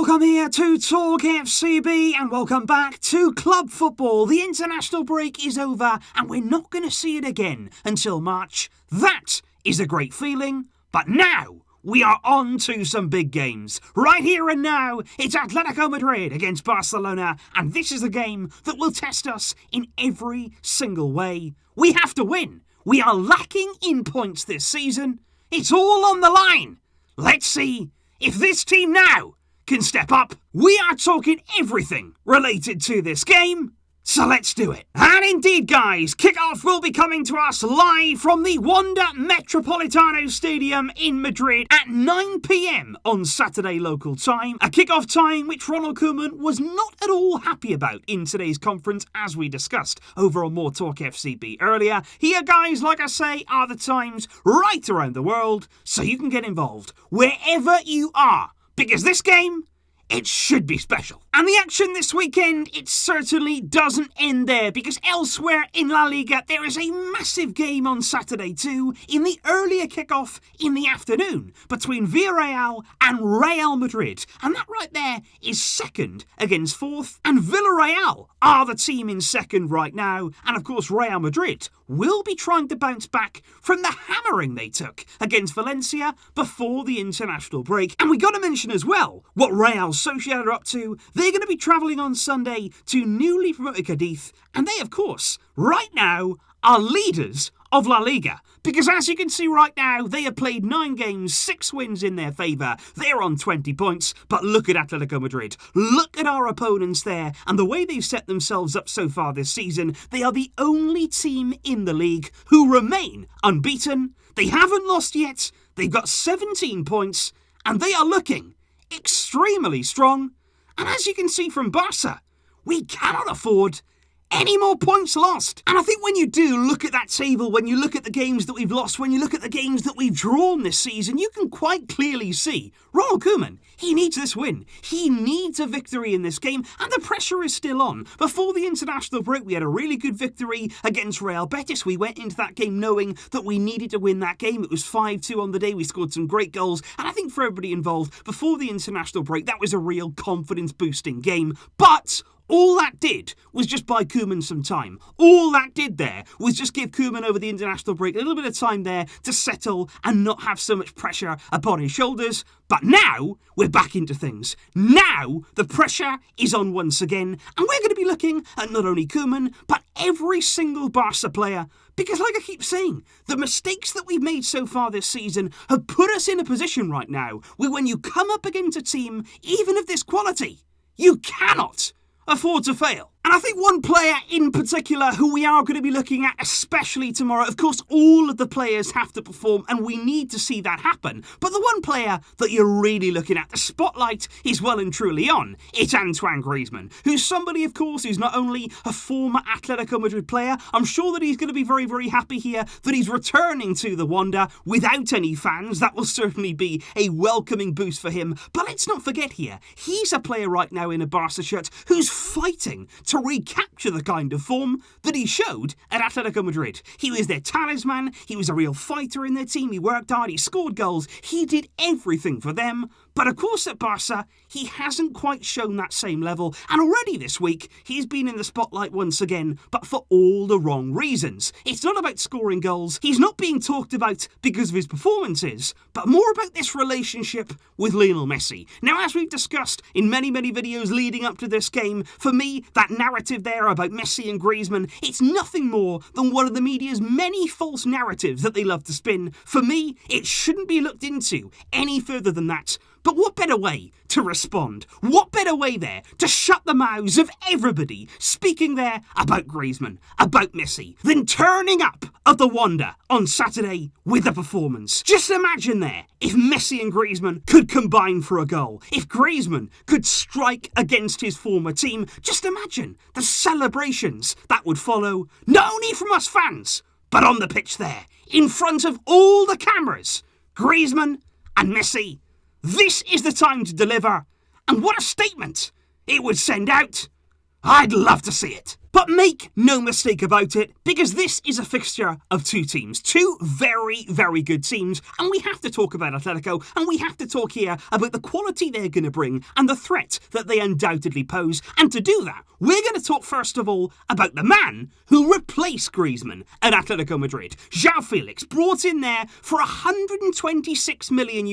Welcome here to Talk FCB and welcome back to Club Football. The international break is over and we're not going to see it again until March. That is a great feeling, but now we are on to some big games. Right here and now, it's Atletico Madrid against Barcelona, and this is a game that will test us in every single way. We have to win. We are lacking in points this season. It's all on the line. Let's see if this team now can step up. We are talking everything related to this game, so let's do it. And indeed, guys, kickoff will be coming to us live from the Wanda Metropolitano Stadium in Madrid at 9 p.m. on Saturday local time. A kickoff time which Ronald Koeman was not at all happy about in today's conference, as we discussed over on MoreTalkFCB earlier. Here, guys, like I say, are the times right around the world, so you can get involved wherever you are, because this game, it should be special. And the action this weekend, it certainly doesn't end there, because elsewhere in La Liga, there is a massive game on Saturday too, in the earlier kickoff in the afternoon, between Villarreal and Real Madrid. And that right there is second against fourth, and Villarreal are the team in second right now, and of course Real Madrid will be trying to bounce back from the hammering they took against Valencia before the international break. And we got to mention as well what Real Sociedad are up to. They're going to be travelling on Sunday to newly promoted Cadiz, and they, of course, right now are leaders of La Liga. Because as you can see right now, they have played 9 games, 6 wins in their favour. They're on 20 points, but look at Atletico Madrid. Look at our opponents there, and the way they've set themselves up so far this season. They are the only team in the league who remain unbeaten. They haven't lost yet. They've got 17 points, and they are looking extremely strong. And as you can see from Barca, we cannot afford any more points lost. And I think when you do look at that table, when you look at the games that we've lost, when you look at the games that we've drawn this season, you can quite clearly see Ronald Koeman, he needs this win. He needs a victory in this game, and the pressure is still on. Before the international break, we had a really good victory against Real Betis. We went into that game knowing that we needed to win that game. It was 5-2 on the day. We scored some great goals, and I think for everybody involved, before the international break, that was a real confidence-boosting game. But all that did was just buy Koeman some time. All that did there was just give Koeman over the international break a little bit of time there to settle and not have so much pressure upon his shoulders. But now we're back into things. Now the pressure is on once again, and we're going to be looking at not only Koeman, but every single Barca player. Because like I keep saying, the mistakes that we've made so far this season have put us in a position right now where when you come up against a team, even of this quality, you cannot afford to fail. And I think one player in particular who we are going to be looking at, especially tomorrow, of course all of the players have to perform and we need to see that happen, but the one player that you're really looking at, the spotlight is well and truly on, it's Antoine Griezmann, who's somebody of course who's not only a former Atletico Madrid player, I'm sure that he's going to be very, very happy here that he's returning to the Wanda without any fans. That will certainly be a welcoming boost for him. But let's not forget here, he's a player right now in a Barca shirt who's fighting to recapture the kind of form that he showed at Atletico Madrid. He was their talisman, he was a real fighter in their team, he worked hard, he scored goals, he did everything for them. But of course at Barca, he hasn't quite shown that same level, and already this week, he's been in the spotlight once again, but for all the wrong reasons. It's not about scoring goals, he's not being talked about because of his performances, but more about this relationship with Lionel Messi. Now, as we've discussed in many, many videos leading up to this game, for me, that narrative there about Messi and Griezmann, it's nothing more than one of the media's many false narratives that they love to spin. For me, it shouldn't be looked into any further than that. But what better way to respond? What better way there to shut the mouths of everybody speaking there about Griezmann, about Messi, than turning up at the Wanda on Saturday with a performance? Just imagine there, if Messi and Griezmann could combine for a goal, if Griezmann could strike against his former team, just imagine the celebrations that would follow, not only from us fans, but on the pitch there, in front of all the cameras. Griezmann and Messi, this is the time to deliver, and what a statement it would send out. I'd love to see it. But make no mistake about it, because this is a fixture of two teams. Two very, very good teams. And we have to talk about Atletico, and we have to talk here about the quality they're going to bring and the threat that they undoubtedly pose. And to do that, we're going to talk first of all about the man who replaced Griezmann at Atletico Madrid. João Felix, brought in there for €126 million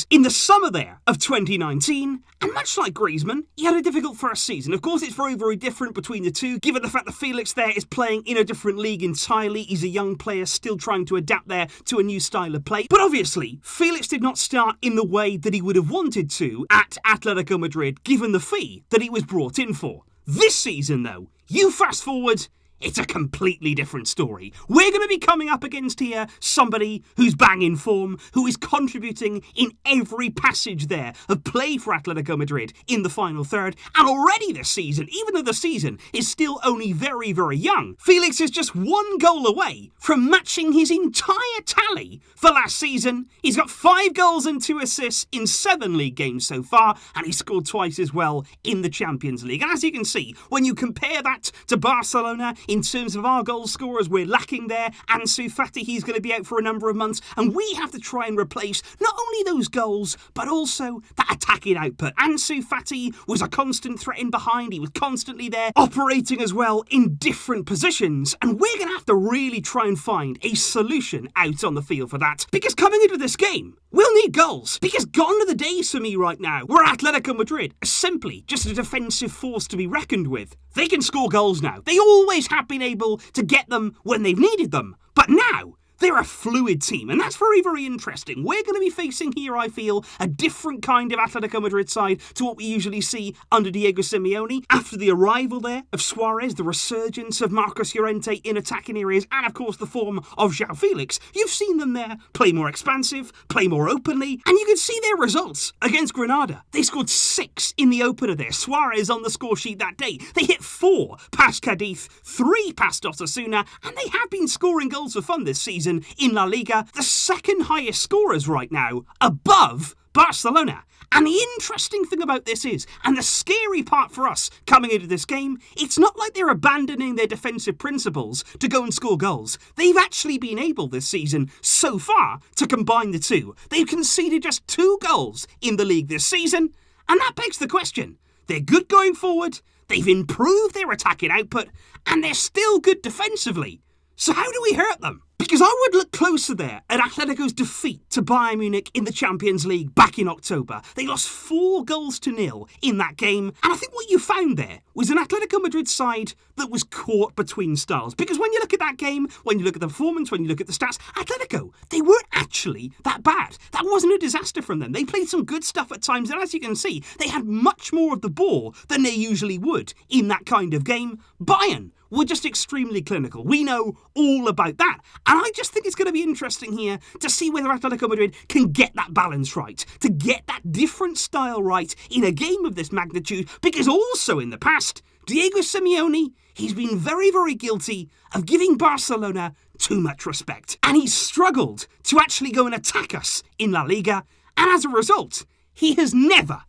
in the summer there of 2019. And much like Griezmann, he had a difficult first season. Of course, it's very, very different between the two, given the fact that Felix there is playing in a different league entirely. He's a young player still trying to adapt there to a new style of play. But obviously, Felix did not start in the way that he would have wanted to at Atletico Madrid, given the fee that he was brought in for. This season, though, you fast forward, it's a completely different story. We're going to be coming up against here somebody who's banging form, who is contributing in every passage there of play for Atletico Madrid in the final third. And already this season, even though the season is still only very, very young, Felix is just one goal away from matching his entire tally for last season. He's got 5 goals and 2 assists in 7 league games so far, and he scored twice as well in the Champions League. And as you can see, when you compare that to Barcelona, in terms of our goal scorers, we're lacking there. Ansu Fati, he's going to be out for a number of months, and we have to try and replace not only those goals, but also that attacking output. Ansu Fati was a constant threat in behind. He was constantly there, operating as well in different positions, and we're going to have to really try and find a solution out on the field for that. Because coming into this game, we'll need goals. Because gone are the days for me right now where Atletico Madrid are simply just a defensive force to be reckoned with. They can score goals now. They always have been able to get them when they've needed them. But now, they're a fluid team, and that's very, very interesting. We're going to be facing here, I feel, a different kind of Atletico Madrid side to what we usually see under Diego Simeone. After the arrival there of Suarez, the resurgence of Marcos Llorente in attacking areas, and of course the form of João Felix, you've seen them there play more expansive, play more openly, and you can see their results against Granada. They scored 6 in the opener there. Suarez on the score sheet that day. They hit 4 past Cadiz, 3 past Osasuna, and they have been scoring goals for fun this season in La Liga, the second highest scorers right now, above Barcelona. And the interesting thing about this is, and the scary part for us coming into this game, it's not like they're abandoning their defensive principles to go and score goals. They've actually been able this season, so far, to combine the two. They've conceded just 2 goals in the league this season, and that begs the question. They're good going forward, they've improved their attacking output, and they're still good defensively. So how do we hurt them? Because I would look closer there at Atletico's defeat to Bayern Munich in the Champions League back in October. They lost 4-0 in that game, and I think what you found there was an Atletico Madrid side that was caught between styles. Because when you look at that game, when you look at the performance, when you look at the stats, Atletico, they weren't actually that bad. That wasn't a disaster from them. They played some good stuff at times, and as you can see, they had much more of the ball than they usually would in that kind of game. Bayern were just extremely clinical. We know all about that. And I just think it's going to be interesting here to see whether Atletico Madrid can get that balance right, to get that different style right in a game of this magnitude, because also in the past, Diego Simeone, he's been very, very guilty of giving Barcelona too much respect. And he's struggled to actually go and attack us in La Liga. And as a result, he has never,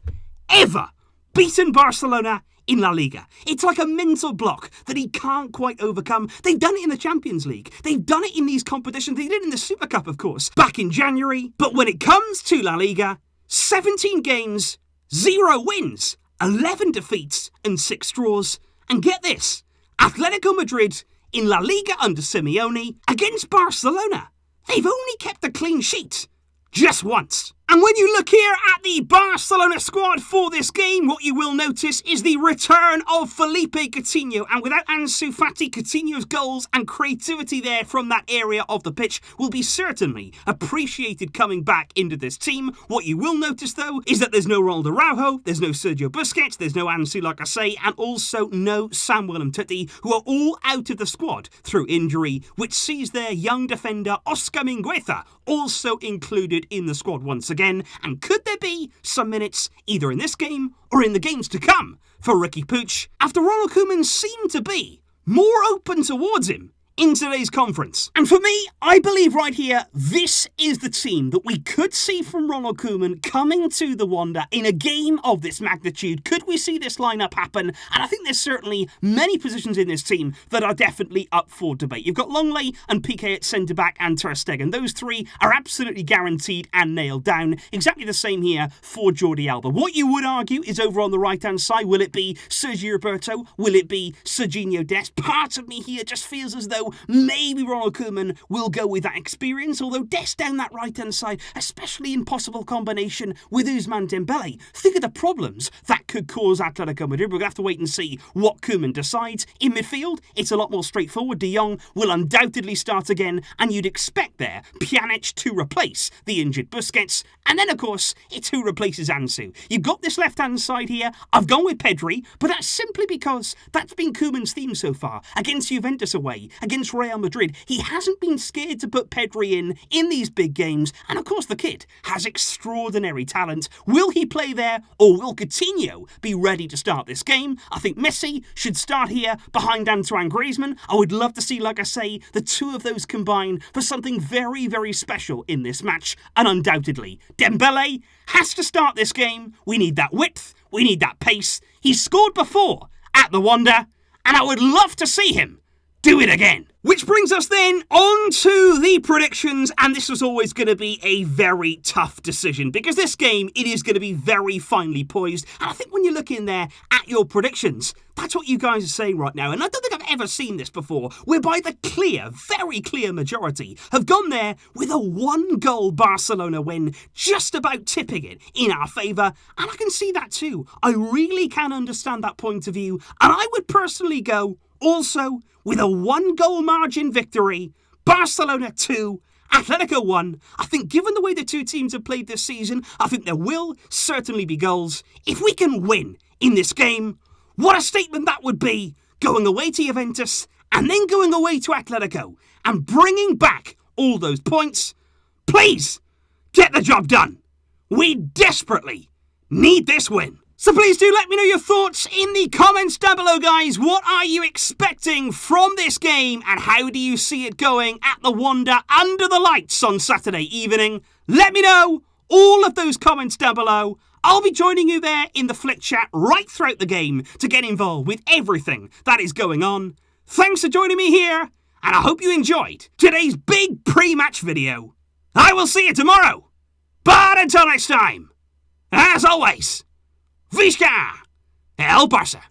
ever beaten Barcelona in La Liga. It's like a mental block that he can't quite overcome. They've done it in the Champions League. They've done it in these competitions. They did it in the Super Cup, of course, back in January. But when it comes to La Liga, 17 games, 0 wins, 11 defeats and 6 draws. And get this, Atletico Madrid in La Liga under Simeone against Barcelona, they've only kept a clean sheet just once. And when you look here at the Barcelona squad for this game, what you will notice is the return of Felipe Coutinho. And without Ansu Fati, Coutinho's goals and creativity there from that area of the pitch will be certainly appreciated coming back into this team. What you will notice, though, is that there's no Ronald Araujo, there's no Sergio Busquets, there's no Ansu, like I say, and also no Samuel Umtiti, who are all out of the squad through injury, which sees their young defender Oscar Mingueza also included in the squad once again. And could there be some minutes, either in this game or in the games to come, for Riqui Puig, after Ronald Koeman seemed to be more open towards him in today's conference. And for me, I believe right here, this is the team that we could see from Ronald Koeman coming to the Wanda in a game of this magnitude. Could we see this lineup happen? And I think there's certainly many positions in this team that are definitely up for debate. You've got Longley and Piqué at centre-back and Ter Stegen. Those three are absolutely guaranteed and nailed down. Exactly the same here for Jordi Alba. What you would argue is over on the right-hand side, will it be Sergio Roberto? Will it be Serginho Dest? Part of me here just feels as though maybe Ronald Koeman will go with that experience, although Dest down that right-hand side, especially in possible combination with Ousmane Dembele. Think of the problems that could cause Atletico Madrid. We're going to have to wait and see what Koeman decides. In midfield, it's a lot more straightforward. De Jong will undoubtedly start again, and you'd expect there Pjanic to replace the injured Busquets. And then, of course, it's who replaces Ansu. You've got this left-hand side here. I've gone with Pedri, but that's simply because that's been Koeman's theme so far. Against Juventus away, against Real Madrid, he hasn't been scared to put Pedri in these big games. And of course, the kid has extraordinary talent. Will he play there, or will Coutinho be ready to start this game? I think Messi should start here behind Antoine Griezmann. I would love to see, like I say, the two of those combine for something very, very special in this match. And undoubtedly, Dembele has to start this game. We need that width. We need that pace. He's scored before at the Wanda, and I would love to see him do it again. Which brings us then on to the predictions, and this was always going to be a very tough decision because this game, it is going to be very finely poised, and I think when you look in there at your predictions, that's what you guys are saying right now, and I don't think I've ever seen this before, whereby the clear, very clear majority have gone there with a 1-goal Barcelona win, just about tipping it in our favour, and I can see that too. I really can understand that point of view, and I would personally go also with a 1-goal margin victory, Barcelona 2, Atletico 1. I think given the way the two teams have played this season, I think there will certainly be goals. If we can win in this game, what a statement that would be, going away to Juventus and then going away to Atletico and bringing back all those points. Please, get the job done. We desperately need this win. So please do let me know your thoughts in the comments down below, guys. What are you expecting from this game and how do you see it going at the Wanda under the lights on Saturday evening? Let me know all of those comments down below. I'll be joining you there in the Flick chat right throughout the game to get involved with everything that is going on. Thanks for joining me here, and I hope you enjoyed today's big pre-match video. I will see you tomorrow. But until next time, as always, Visca El Barça!